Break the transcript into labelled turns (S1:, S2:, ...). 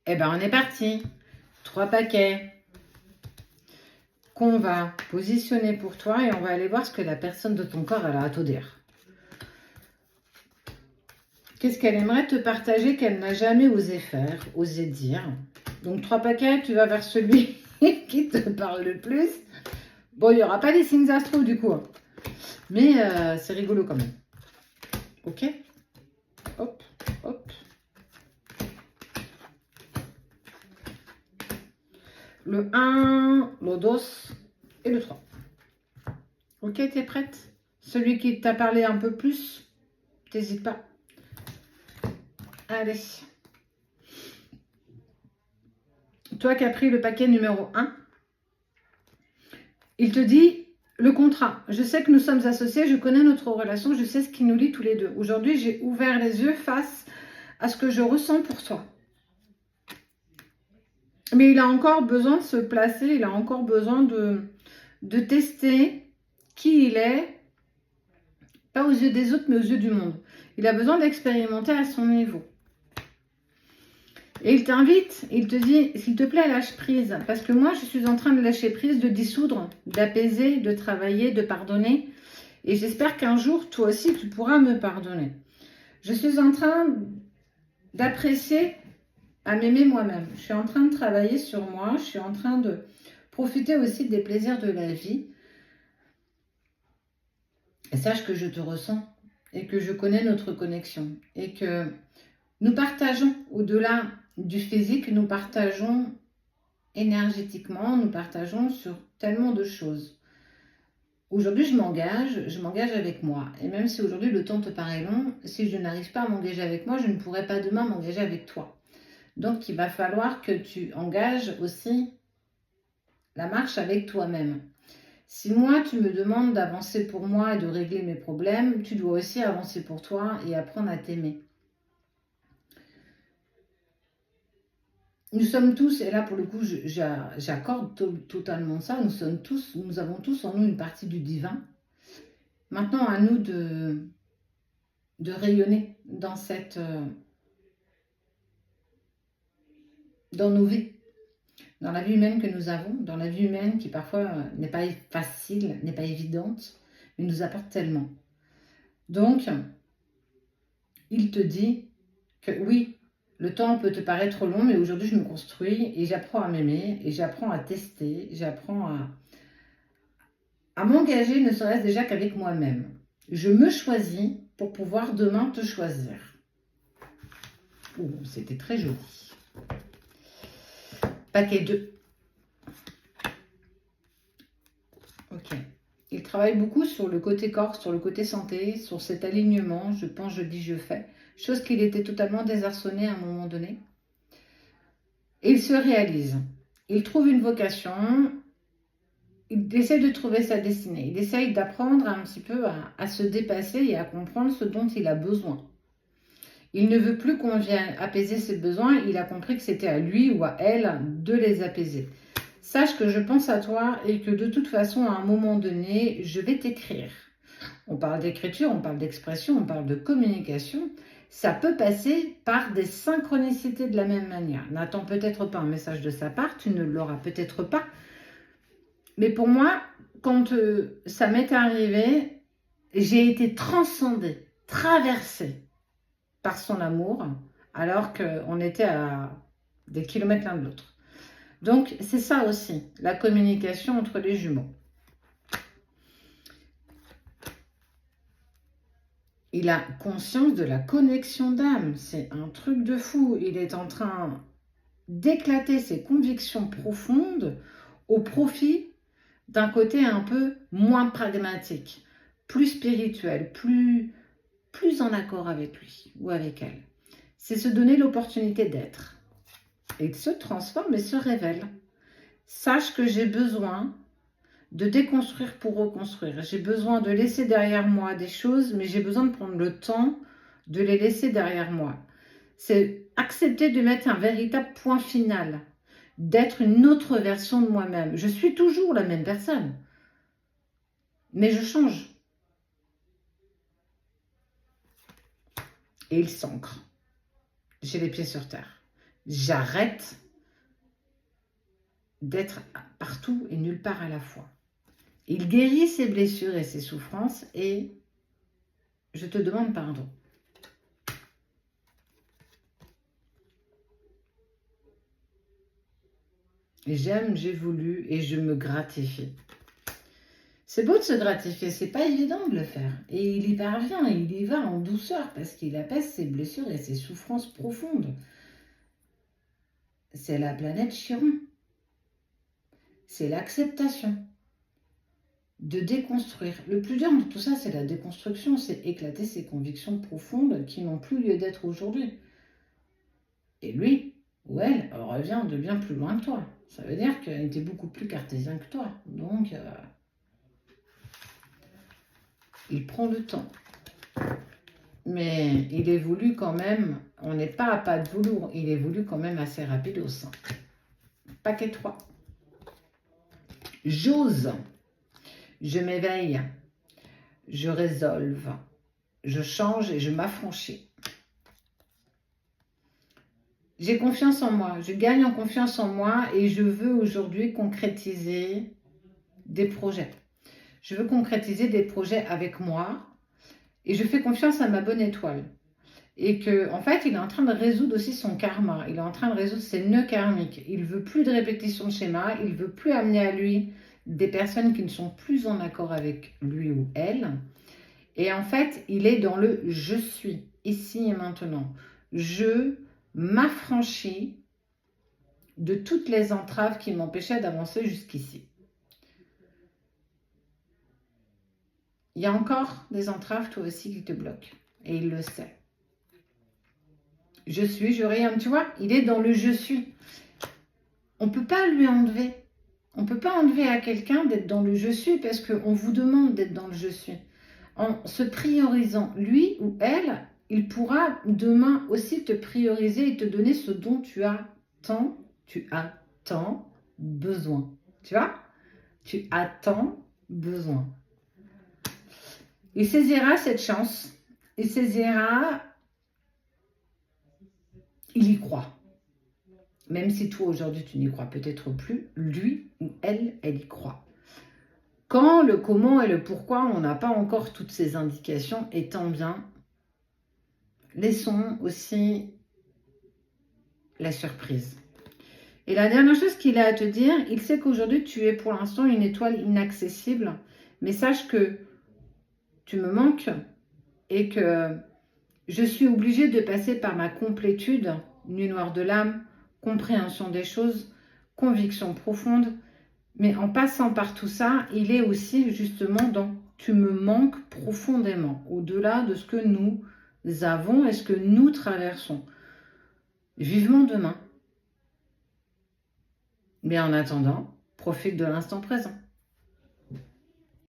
S1: Eh ben, on est parti. 3 paquets qu'on va positionner pour toi et on va aller voir ce que la personne de ton corps elle a à te dire. Qu'est-ce qu'elle aimerait te partager qu'elle n'a jamais osé faire, osé dire. Donc 3 paquets, tu vas vers celui qui te parle le plus. Bon, il n'y aura pas les signes astro du coup, hein. Mais c'est rigolo quand même. Ok. Hop, hop. Le 1, le 2 et le 3. Ok, t'es prête? Celui qui t'a parlé un peu plus, t'hésites pas. Allez. Toi qui as pris le paquet numéro 1, il te dit le contrat. Je sais que nous sommes associés, je connais notre relation, je sais ce qui nous lie tous les deux. Aujourd'hui, j'ai ouvert les yeux face à ce que je ressens pour toi. Mais il a encore besoin de se placer, il a encore besoin de tester qui il est, pas aux yeux des autres, mais aux yeux du monde. Il a besoin d'expérimenter à son niveau. Et il t'invite, il te dit, s'il te plaît, lâche prise. Parce que moi, je suis en train de lâcher prise, de dissoudre, d'apaiser, de travailler, de pardonner. Et j'espère qu'un jour, toi aussi, tu pourras me pardonner. Je suis en train d'apprécier à m'aimer moi-même. Je suis en train de travailler sur moi. Je suis en train de profiter aussi des plaisirs de la vie. Et sache que je te ressens et que je connais notre connexion. Et que nous partageons, au-delà du physique, nous partageons énergétiquement, nous partageons sur tellement de choses. Aujourd'hui, je m'engage avec moi. Et même si aujourd'hui le temps te paraît long, si je n'arrive pas à m'engager avec moi, je ne pourrai pas demain m'engager avec toi. Donc, il va falloir que tu engages aussi la marche avec toi-même. Si moi, tu me demandes d'avancer pour moi et de régler mes problèmes, tu dois aussi avancer pour toi et apprendre à t'aimer. Nous sommes tous, et là pour le coup, j'accorde totalement ça, nous avons tous en nous une partie du divin. Maintenant, à nous de rayonner dans nos vies, dans la vie humaine que nous avons, dans la vie humaine qui parfois n'est pas facile, n'est pas évidente, mais nous apporte tellement. Donc, il te dit que oui, le temps peut te paraître long, mais aujourd'hui je me construis et j'apprends à m'aimer et j'apprends à tester, j'apprends à m'engager, ne serait-ce déjà qu'avec moi-même. Je me choisis pour pouvoir demain te choisir. C'était très joli. Paquet 2. Ok. Il travaille beaucoup sur le côté corps, sur le côté santé, sur cet alignement, je pense, je dis, je fais. Chose qu'il était totalement désarçonné à un moment donné. Et il se réalise. Il trouve une vocation. Il essaie de trouver sa destinée. Il essaye d'apprendre un petit peu à se dépasser et à comprendre ce dont il a besoin. Il ne veut plus qu'on vienne apaiser ses besoins. Il a compris que c'était à lui ou à elle de les apaiser. Sache que je pense à toi et que de toute façon, à un moment donné, je vais t'écrire. On parle d'écriture, on parle d'expression, on parle de communication. Ça peut passer par des synchronicités de la même manière. N'attends peut-être pas un message de sa part, tu ne l'auras peut-être pas. Mais pour moi, quand ça m'est arrivé, j'ai été transcendée, traversée par son amour, alors qu'on était à des kilomètres l'un de l'autre. Donc, c'est ça aussi, la communication entre les jumeaux. Il a conscience de la connexion d'âme. C'est un truc de fou. Il est en train d'éclater ses convictions profondes au profit d'un côté un peu moins pragmatique, plus spirituel, plus en accord avec lui ou avec elle. C'est se donner l'opportunité d'être. Il se transforme et se révèle. Sache que j'ai besoin de déconstruire pour reconstruire. J'ai besoin de laisser derrière moi des choses, mais j'ai besoin de prendre le temps de les laisser derrière moi. C'est accepter de mettre un véritable point final, d'être une autre version de moi-même. Je suis toujours la même personne, mais je change. Et il s'ancre. J'ai les pieds sur terre. J'arrête d'être partout et nulle part à la fois. Il guérit ses blessures et ses souffrances et je te demande pardon. J'aime, j'ai voulu et je me gratifie. C'est beau de se gratifier, c'est pas évident de le faire. Et il y parvient, il y va en douceur parce qu'il apaise ses blessures et ses souffrances profondes. C'est la planète Chiron. C'est l'acceptation de déconstruire. Le plus dur de tout ça, c'est la déconstruction, c'est éclater ses convictions profondes qui n'ont plus lieu d'être aujourd'hui. Et lui ou elle revient de bien plus loin que toi. Ça veut dire qu'il était beaucoup plus cartésien que toi. Donc, il prend le temps. Mais il évolue quand même, on n'est pas à pas de velours, il évolue quand même assez rapide au sein. Paquet 3. J'ose, je m'éveille, je résolve, je change et je m'affranchis. J'ai confiance en moi, je gagne en confiance en moi et je veux aujourd'hui concrétiser des projets. Je veux concrétiser des projets avec moi et je fais confiance à ma bonne étoile. Et que, en fait, il est en train de résoudre aussi son karma. Il est en train de résoudre ses nœuds karmiques. Il veut plus de répétition de schéma. Il veut plus amener à lui des personnes qui ne sont plus en accord avec lui ou elle. Et en fait, il est dans le « je suis », ici et maintenant. Je m'affranchis de toutes les entraves qui m'empêchaient d'avancer jusqu'ici. Il y a encore des entraves, toi aussi, qui te bloquent. Et il le sait. Je suis, je rayonne, tu vois, il est dans le je suis. On ne peut pas lui enlever. On ne peut pas enlever à quelqu'un d'être dans le je suis parce qu'on vous demande d'être dans le je suis. En se priorisant, lui ou elle, il pourra demain aussi te prioriser et te donner ce dont tu as tant besoin. Tu vois? Tu as tant besoin. Il saisira cette chance. Il saisira... Il y croit. Même si toi, aujourd'hui, tu n'y crois peut-être plus, lui ou elle, elle y croit. Quand, le comment et le pourquoi, on n'a pas encore toutes ces indications, étant bien, laissons aussi la surprise. Et la dernière chose qu'il a à te dire, il sait qu'aujourd'hui, tu es pour l'instant une étoile inaccessible, mais sache que tu me manques et que je suis obligée de passer par ma complétude, nuit noire de l'âme, compréhension des choses, conviction profonde. Mais en passant par tout ça, il est aussi justement dans « tu me manques profondément », au-delà de ce que nous avons et ce que nous traversons. Vivement demain. Mais en attendant, profite de l'instant présent.